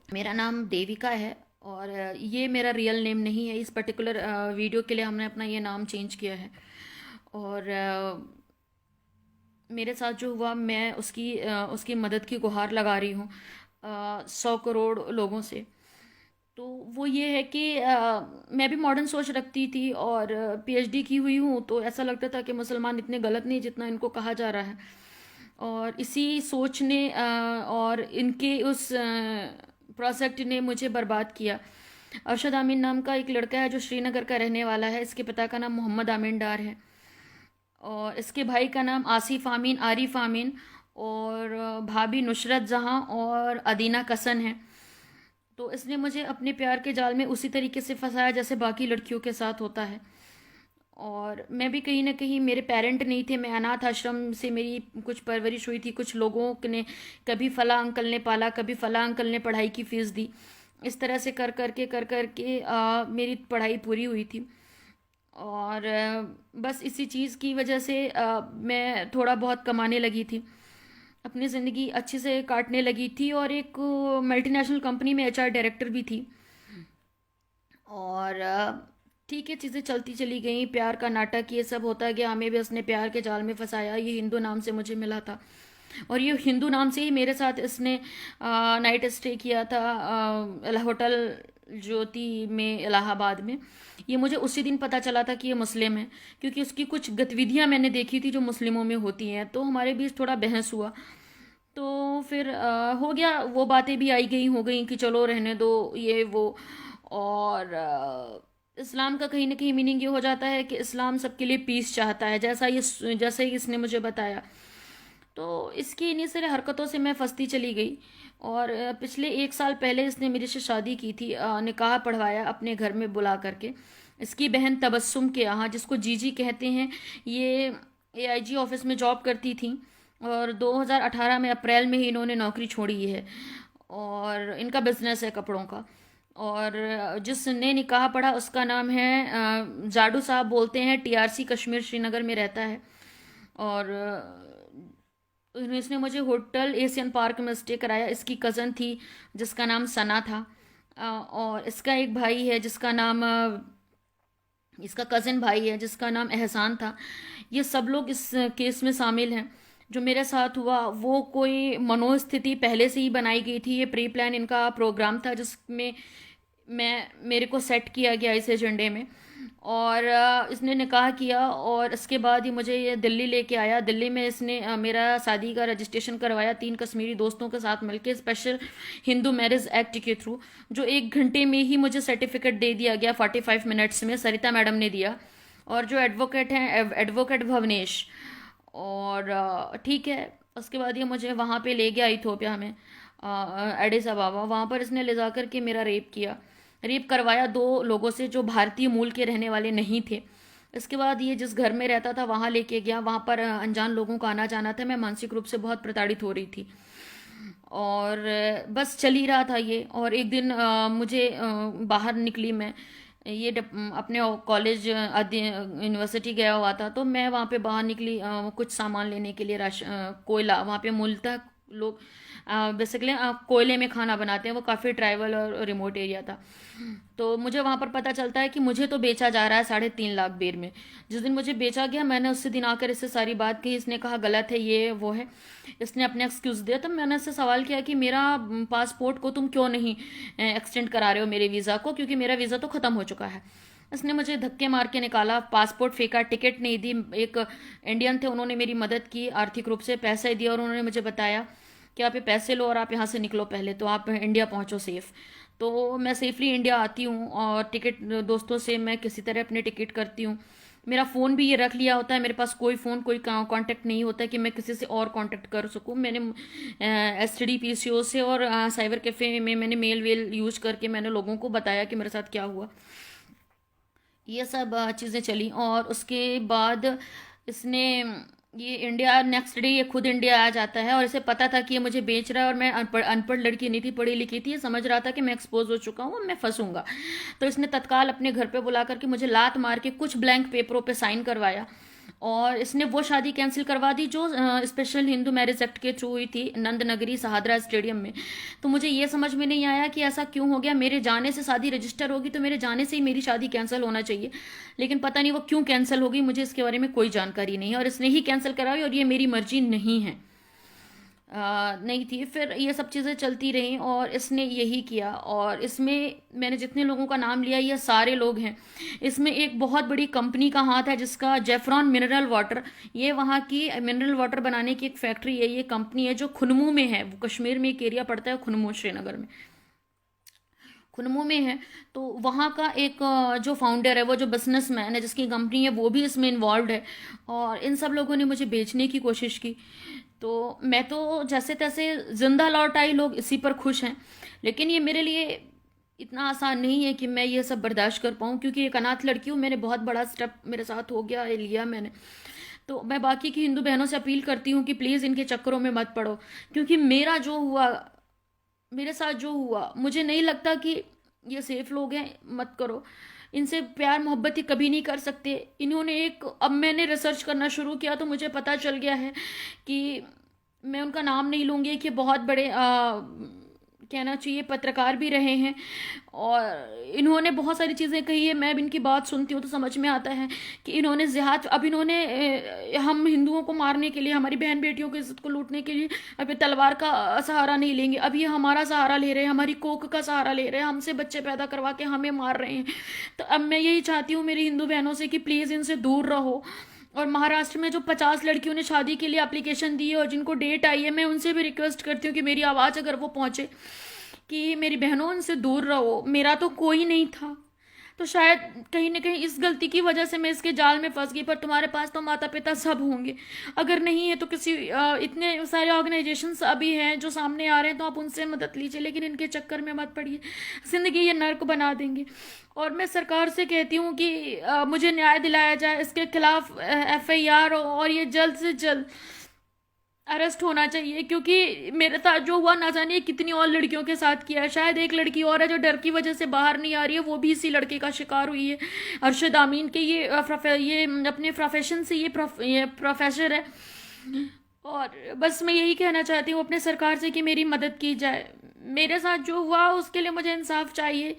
मेरा नाम देविका है और ये मेरा रियल नेम नहीं है। इस पर्टिकुलर वीडियो के लिए हमने अपना ये नाम चेंज किया है। और मेरे साथ जो हुआ, मैं उसकी मदद की गुहार लगा रही हूँ 100 करोड़ लोगों से। तो वो ये है कि मैं भी मॉडर्न सोच रखती थी और पीएचडी की हुई हूँ, तो ऐसा लगता था कि मुसलमान इतने गलत नहीं जितना इनको कहा जा रहा है। और इसी सोच ने और इनके उस प्रोजेक्ट ने मुझे बर्बाद किया। अरशद आमीन नाम का एक लड़का है जो श्रीनगर का रहने वाला है। इसके पिता का नाम मोहम्मद आमीन डार है और इसके भाई का नाम आसिफ आमीन, आरिफ आमीन, और भाभी नुसरत जहां और अदीना कसन है। तो इसने मुझे अपने प्यार के जाल में उसी तरीके से फंसाया जैसे बाकी लड़कियों के साथ होता है। और मैं भी कहीं ना कहीं, मेरे पेरेंट नहीं थे, मैं अनाथ आश्रम से मेरी कुछ परवरिश हुई थी। कुछ लोगों ने, कभी फला अंकल ने पाला, कभी फला अंकल ने पढ़ाई की फीस दी। इस तरह से कर कर के मेरी पढ़ाई पूरी हुई थी। और बस इसी चीज़ की वजह से मैं थोड़ा बहुत कमाने लगी थी, अपनी ज़िंदगी अच्छे से काटने लगी थी और एक मल्टीनेशनल कंपनी में एचआर डायरेक्टर भी थी। और ठीक है, चीज़ें चलती चली गई, प्यार का नाटक ये सब होता गया। हमें भी उसने प्यार के जाल में फंसाया। ये हिंदू नाम से मुझे मिला था और ये हिंदू नाम से ही मेरे साथ इसने नाइट स्टे किया था होटल ज्योति में, इलाहाबाद में। ये मुझे उसी दिन पता चला था कि ये मुस्लिम है, क्योंकि उसकी कुछ गतिविधियां मैंने देखी थी जो मुस्लिमों में होती हैं। तो हमारे बीच थोड़ा बहस हुआ। तो फिर हो गया, वो बातें भी आई गई हो गई कि चलो रहने दो ये वो। और इस्लाम का कहीं ना कहीं मीनिंग ये हो जाता है कि इस्लाम सबके लिए पीस चाहता है, जैसे ही इसने मुझे बताया। तो इसकी इन्हीं सारी हरकतों से मैं फंसती चली गई। और पिछले 1 साल पहले इसने मेरे से शादी की थी, निकाह पढ़वाया अपने घर में बुला करके। इसकी बहन तबस्सुम के यहाँ, जिसको जीजी कहते हैं, ये एआईजी ऑफिस में जॉब करती थी और 2018 में अप्रैल में ही इन्होंने नौकरी छोड़ी है। और इनका बिजनेस है कपड़ों का। और जिसने निकाह पढ़ा उसका नाम है जाडू साहब, बोलते हैं, टीआरसी कश्मीर श्रीनगर में रहता है। और इसने मुझे होटल एशियन पार्क में स्टे कराया। इसकी कज़न थी जिसका नाम सना था। और इसका एक भाई है जिसका नाम इसका कज़न भाई है जिसका नाम एहसान था। ये सब लोग इस केस में शामिल हैं। जो मेरे साथ हुआ वो कोई मनोस्थिति पहले से ही बनाई गई थी। ये प्री प्लान इनका प्रोग्राम था जिसमें मेरे को सेट किया गया इस एजेंडे में। और इसने निकाह किया और इसके बाद ही मुझे ये दिल्ली लेके आया। दिल्ली में इसने मेरा शादी का रजिस्ट्रेशन करवाया 3 कश्मीरी दोस्तों के साथ मिलकर, स्पेशल हिंदू मैरिज एक्ट के थ्रू, जो 1 घंटे में ही मुझे सर्टिफिकेट दे दिया गया, 45 मिनट्स में सरिता मैडम ने दिया। और जो एडवोकेट हैं, एडवोकेट भवनेश। और ठीक है, उसके बाद ये मुझे वहाँ पे ले गया इथोपिया में, एडिस अबाबा। वहाँ पर इसने ले जा कर के मेरा रेप किया। रेप करवाया 2 लोगों से जो भारतीय मूल के रहने वाले नहीं थे। इसके बाद ये जिस घर में रहता था वहाँ लेके गया। वहाँ पर अनजान लोगों का आना जाना था। मैं मानसिक रूप से बहुत प्रताड़ित हो रही थी और बस चल ही रहा था ये। और एक दिन मुझे बाहर निकली मैं, ये अपने कॉलेज यूनिवर्सिटी गया हुआ था, तो मैं वहाँ पे बाहर निकली कुछ सामान लेने के लिए। कोयला, वहाँ पे मूलतः लोग बेसिकली कोयले में खाना बनाते हैं। वो काफ़ी ट्राइबल और रिमोट एरिया था। तो मुझे वहाँ पर पता चलता है कि मुझे तो बेचा जा रहा है 3.5 लाख बेर में। जिस दिन मुझे बेचा गया, मैंने उससे दिन आकर इससे सारी बात कही। इसने कहा गलत है, ये वो है। इसने अपने एक्सक्यूज़ दिया। तब मैंने इससे सवाल किया कि मेरा पासपोर्ट को तुम क्यों नहीं एक्सटेंड करा रहे हो, मेरे वीज़ा को, क्योंकि मेरा वीज़ा तो ख़त्म हो चुका है। इसने मुझे धक्के मार के निकाला, पासपोर्ट फेंका, टिकट नहीं दी। एक इंडियन थे, उन्होंने मेरी मदद की आर्थिक रूप से, पैसे दिए और उन्होंने मुझे बताया कि आप ये पैसे लो और आप यहाँ से निकलो, पहले तो आप इंडिया पहुँचो सेफ़। तो मैं सेफली इंडिया आती हूँ और टिकट दोस्तों से मैं किसी तरह अपने टिकट करती हूँ। मेरा फ़ोन भी ये रख लिया होता है, मेरे पास कोई फ़ोन, कोई कांटेक्ट नहीं होता है कि मैं किसी से और कांटेक्ट कर सकूँ। मैंने STD PCO से और साइबर कैफ़े में मैंने मेल वेल यूज करके मैंने लोगों को बताया कि मेरे साथ क्या हुआ। ये सब चीज़ें चली। और उसके बाद इसने, ये इंडिया, नेक्स्ट डे ये खुद इंडिया आ जाता है और इसे पता था कि ये मुझे बेच रहा है। और मैं अनपढ़ अनपढ़ लड़की नहीं थी, पढ़ी लिखी थी। ये समझ रहा था कि मैं एक्सपोज हो चुका हूँ, मैं फंसूंगा। तो इसने तत्काल अपने घर पे बुला करके मुझे लात मार के कुछ ब्लैंक पेपरों पे साइन करवाया और इसने वो शादी कैंसिल करवा दी जो स्पेशल हिंदू मैरिज एक्ट के थ्रू हुई थी नंद नगरी सहादरा स्टेडियम में। तो मुझे ये समझ में नहीं आया कि ऐसा क्यों हो गया। मेरे जाने से शादी रजिस्टर होगी तो मेरे जाने से ही मेरी शादी कैंसिल होना चाहिए, लेकिन पता नहीं वो क्यों कैंसिल होगी, मुझे इसके बारे में कोई जानकारी नहीं है। और इसने ही कैंसिल कराई और ये मेरी मर्जी नहीं है, नहीं थी। फिर ये सब चीज़ें चलती रहीं और इसने यही किया। और इसमें मैंने जितने लोगों का नाम लिया ये सारे लोग हैं। इसमें एक बहुत बड़ी कंपनी का हाथ है जिसका जेफ्रॉन मिनरल वाटर, ये वहाँ की मिनरल वाटर बनाने की एक फैक्ट्री है। ये कंपनी है जो खुनमू में है, वो कश्मीर में एक एरिया पड़ता है खुनमू, श्रीनगर में खुनमू में है। तो वहाँ का एक जो फाउंडर है, वो जो बिजनेसमैन है जिसकी कंपनी है, वो भी इसमें इन्वॉल्व है। और इन सब लोगों ने मुझे बेचने की कोशिश की। तो मैं तो जैसे तैसे जिंदा लौट आई, लोग इसी पर खुश हैं। लेकिन ये मेरे लिए इतना आसान नहीं है कि मैं ये सब बर्दाश्त कर पाऊँ, क्योंकि एक अनाथ लड़की हूँ। मैंने बहुत बड़ा स्टेप मेरे साथ हो गया, ये लिया मैंने। तो मैं बाकी की हिंदू बहनों से अपील करती हूँ कि प्लीज़ इनके चक्करों में मत पड़ो, क्योंकि मेरा जो हुआ, मेरे साथ जो हुआ, मुझे नहीं लगता कि ये सेफ लोग हैं। मत करो इनसे, प्यार मोहब्बत ही कभी नहीं कर सकते। इन्होंने एक, अब मैंने रिसर्च करना शुरू किया तो मुझे पता चल गया है कि, मैं उनका नाम नहीं लूँगी, कि बहुत बड़े कहना चाहिए पत्रकार भी रहे हैं। और इन्होंने बहुत सारी चीज़ें कही है। मैं अब इनकी बात सुनती हूँ तो समझ में आता है कि इन्होंने जिहाद, अब इन्होंने हम हिंदुओं को मारने के लिए, हमारी बहन बेटियों की इज्जत को लूटने के लिए अब ये तलवार का सहारा नहीं लेंगे। अब ये हमारा सहारा ले रहे हैं, हमारी कोख का सहारा ले रहे हैं, हमसे बच्चे पैदा करवा के हमें मार रहे हैं। तो अब मैं यही चाहती हूँ मेरी हिंदू बहनों से कि प्लीज़ इनसे दूर रहो। और महाराष्ट्र में जो 50 लड़कियों ने शादी के लिए एप्लीकेशन दी है और जिनको डेट आई है, मैं उनसे भी रिक्वेस्ट करती हूँ कि मेरी आवाज़ अगर वो पहुँचे कि मेरी बहनों उनसे दूर रहो। मेरा तो कोई नहीं था, तो शायद कहीं ना कहीं इस गलती की वजह से मैं इसके जाल में फंस गई। पर तुम्हारे पास तो माता पिता सब होंगे, अगर नहीं है तो किसी इतने सारे ऑर्गेनाइजेशंस अभी हैं जो सामने आ रहे हैं, तो आप उनसे मदद लीजिए, लेकिन इनके चक्कर में मत पड़िए, ज़िंदगी ये नर्क बना देंगे। और मैं सरकार से कहती हूँ कि मुझे न्याय दिलाया जाए, इसके खिलाफ FIR और ये जल्द से जल्द अरेस्ट होना चाहिए, क्योंकि मेरे साथ जो हुआ ना जाने कितनी और लड़कियों के साथ किया है। शायद एक लड़की और है जो डर की वजह से बाहर नहीं आ रही है, वो भी इसी लड़के का शिकार हुई है, अरशद आमीन के। ये अपने प्रोफेशन से ये प्रोफेसर है। और बस मैं यही कहना चाहती हूँ अपने सरकार से कि मेरी मदद की जाए। मेरे साथ जो हुआ उसके लिए मुझे इंसाफ चाहिए।